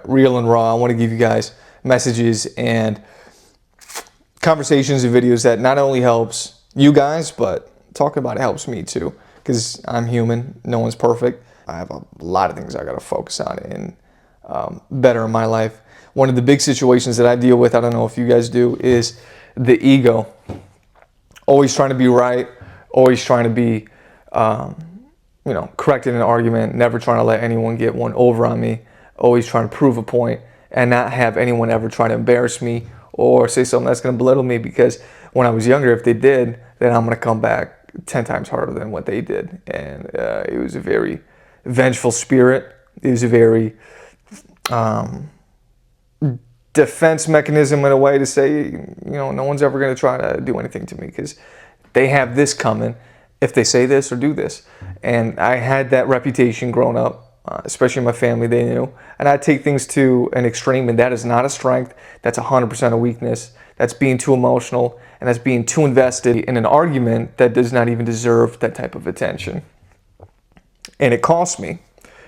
real and raw. I want to give you guys messages and conversations and videos that not only helps you guys, but talking about it helps me too, because I'm human. No one's perfect. I have a lot of things I got to focus on and better in my life. One of the big situations that I deal with, I don't know if you guys do, is the ego. Always trying to be right, always trying to be correct in an argument, never trying to let anyone get one over on me, always trying to prove a point and not have anyone ever try to embarrass me or say something that's going to belittle me, because when I was younger, if they did, then I'm going to come back 10 times harder than what they did. And it was a very vengeful spirit. It was a very defense mechanism in a way to say, no one's ever going to try to do anything to me because they have this coming if they say this or do this. And I had that reputation growing up, especially in my family, they knew. And I take things to an extreme, and that is not a strength. That's 100% a weakness. That's being too emotional, and that's being too invested in an argument that does not even deserve that type of attention. And it cost me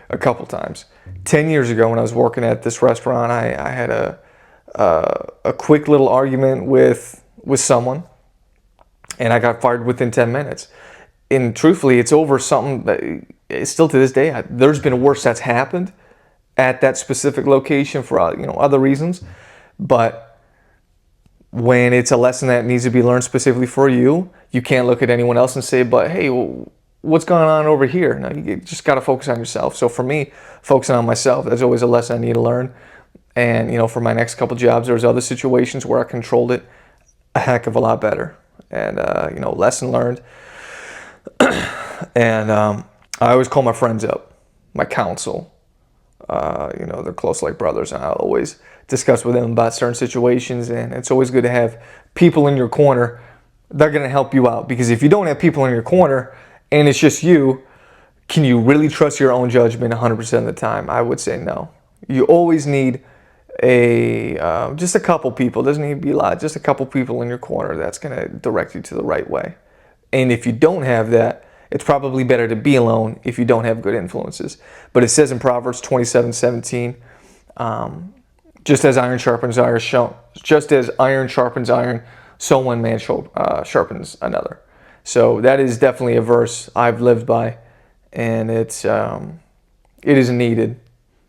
a couple times. 10 years ago when I was working at this restaurant, I had a quick little argument with someone, and I got fired within 10 minutes. And truthfully, it's over something that still to this day, there's been worse that's happened at that specific location for other reasons. But when it's a lesson that needs to be learned specifically for you, you can't look at anyone else and say, but hey, what's going on over here? No, you just got to focus on yourself. So for me, focusing on myself, that's always a lesson I need to learn. And for my next couple jobs, there's other situations where I controlled it a heck of a lot better. And lesson learned. And I always call my friends up, my counsel. They're close like brothers, and I always discuss with them about certain situations. And it's always good to have people in your corner. They're going to help you out, because if you don't have people in your corner and it's just you, can you really trust your own judgment 100% of the time? I would say no. You always need just a couple people. It doesn't need to be a lot. Just a couple people in your corner that's going to direct you to the right way. And if you don't have that, it's probably better to be alone if you don't have good influences. But it says in Proverbs 27:17, just as iron sharpens iron, so one man sharpens another. So that is definitely a verse I've lived by, and it is needed.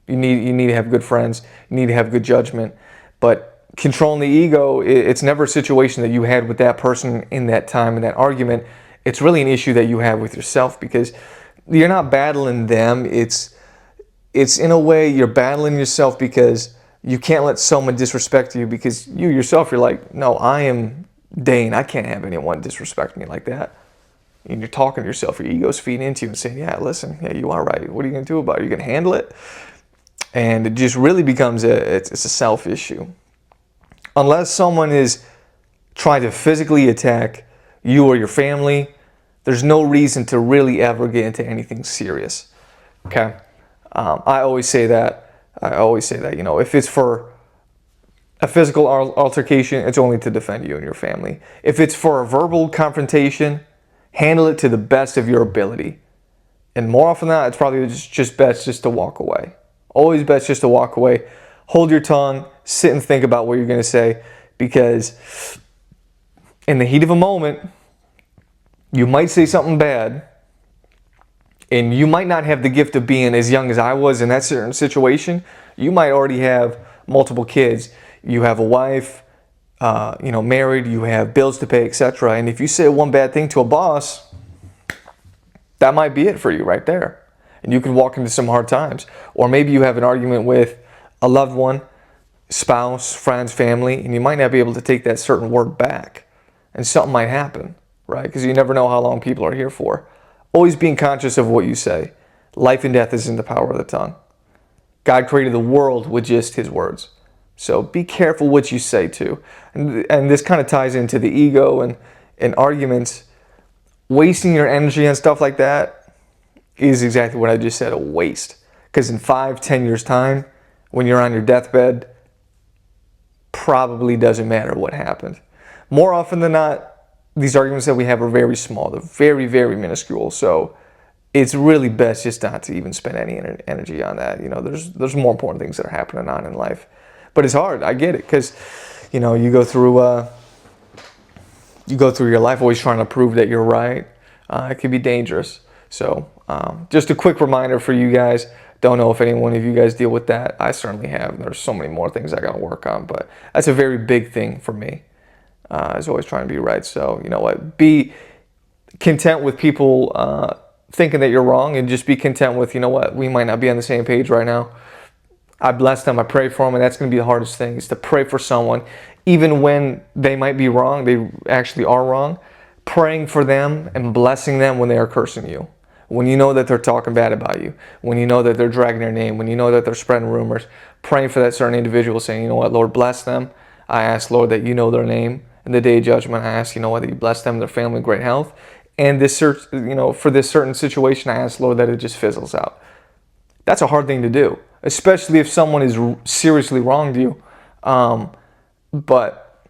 You need to have good friends. You need to have good judgment. But controlling the ego, it's never a situation that you had with that person in that time, in that argument. It's really an issue that you have with yourself, because you're not battling them. It's in a way you're battling yourself, because you can't let someone disrespect you, because you yourself, you're like, no, I am Dane. I can't have anyone disrespect me like that. And you're talking to yourself. Your ego's feeding into you and saying, yeah, listen, yeah, you are right. What are you going to do about it? Are you going to handle it? And it just really becomes it's a self issue. Unless someone is trying to physically attack you or your family, there's no reason to really ever get into anything serious. Okay? I always say that. If it's for a physical altercation, it's only to defend you and your family. If it's for a verbal confrontation, handle it to the best of your ability. And more often than not, it's probably just best just to walk away. Always best just to walk away. Hold your tongue. Sit and think about what you're going to say, because in the heat of a moment, you might say something bad, and you might not have the gift of being as young as I was in that certain situation. You might already have multiple kids. You have a wife, married. You have bills to pay, etc. And if you say one bad thing to a boss, that might be it for you right there. And you could walk into some hard times. Or maybe you have an argument with a loved one, spouse, friends, family, and you might not be able to take that certain word back. And something might happen, right? Because you never know how long people are here for. Always being conscious of what you say. Life and death is in the power of the tongue. God created the world with just his words. So be careful what you say too. And this kind of ties into the ego and arguments. Wasting your energy on stuff like that is exactly what I just said, a waste. Because in 5-10 years time, when you're on your deathbed, probably doesn't matter what happened. More often than not, these arguments that we have are very small. They're very, very minuscule. So it's really best just not to even spend any energy on that. There's more important things that are happening on in life. But it's hard. I get it, because you go through your life always trying to prove that you're right. It can be dangerous. So just a quick reminder for you guys. Don't know if any one of you guys deal with that. I certainly have. There's so many more things I got to work on, but that's a very big thing for me. Is always trying to be right. So you know what? Be content with people thinking that you're wrong, and just be content with, we might not be on the same page right now. I bless them. I pray for them, and that's going to be the hardest thing, is to pray for someone, even when they might be wrong. They actually are wrong. Praying for them and blessing them when they are cursing you. When you know that they're talking bad about you, when you know that they're dragging your name, when you know that they're spreading rumors, praying for that certain individual, saying, you know what, Lord, bless them. I ask, Lord, that you know their name. In the day of judgment, I ask, that you bless them, their family, great health. And this, for this certain situation, I ask, Lord, that it just fizzles out. That's a hard thing to do, especially if someone is seriously wronged you. But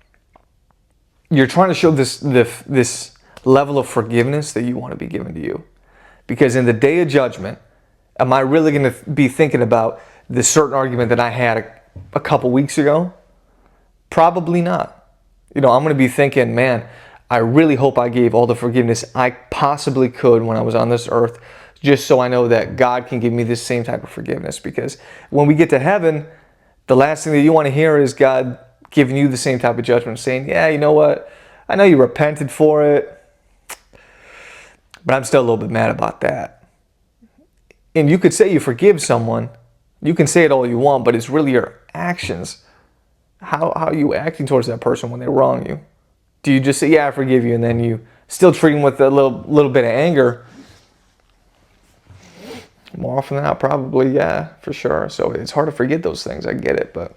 you're trying to show this level of forgiveness that you want to be given to you. Because in the day of judgment, am I really going to be thinking about this certain argument that I had a couple weeks ago? Probably not. I'm going to be thinking, man, I really hope I gave all the forgiveness I possibly could when I was on this earth, just so I know that God can give me this same type of forgiveness. Because when we get to heaven, the last thing that you want to hear is God giving you the same type of judgment, saying, yeah, you know what? I know you repented for it, but I'm still a little bit mad about that. And you could say you forgive someone. You can say it all you want, but it's really your actions. How are you acting towards that person when they wrong you? Do you just say, yeah, I forgive you, and then you still treat them with a little bit of anger? More often than not, probably, yeah, for sure. So it's hard to forget those things. I get it. But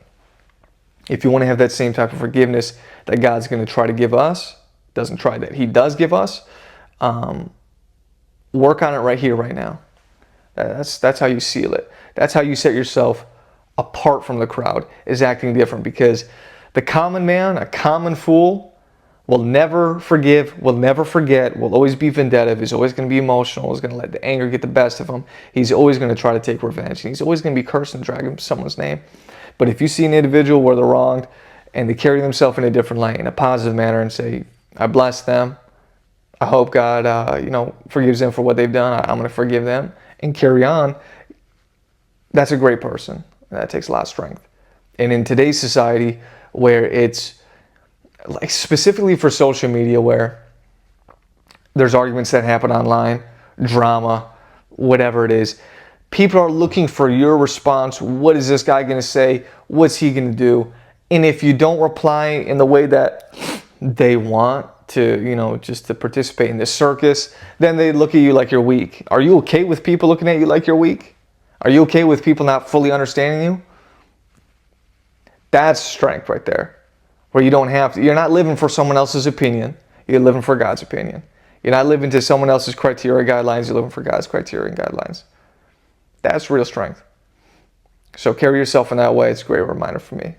if you want to have that same type of forgiveness that God's going to try to give us, He does give us, work on it right here, right now. That's how you seal it. That's how you set yourself apart from the crowd, is acting different. Because the common man, a common fool, will never forgive, will never forget, will always be vindictive, he's always going to be emotional, is going to let the anger get the best of him. He's always going to try to take revenge. He's always going to be cursing and dragging someone's name. But if you see an individual where they're wronged and they carry themselves in a different light, in a positive manner, and say, I bless them, I hope God forgives them for what they've done, I'm going to forgive them, and carry on, that's a great person. That takes a lot of strength. And in today's society, where it's like specifically for social media, where there's arguments that happen online, drama, whatever it is, people are looking for your response. What is this guy going to say? What's he going to do? And if you don't reply in the way that they want to, just to participate in this circus, then they look at you like you're weak. Are you okay with people looking at you like you're weak? Are you okay with people not fully understanding you? That's strength right there. Where you're not living for someone else's opinion. You're living for God's opinion. You're not living to someone else's criteria guidelines. You're living for God's criteria and guidelines. That's real strength. So carry yourself in that way. It's a great reminder for me.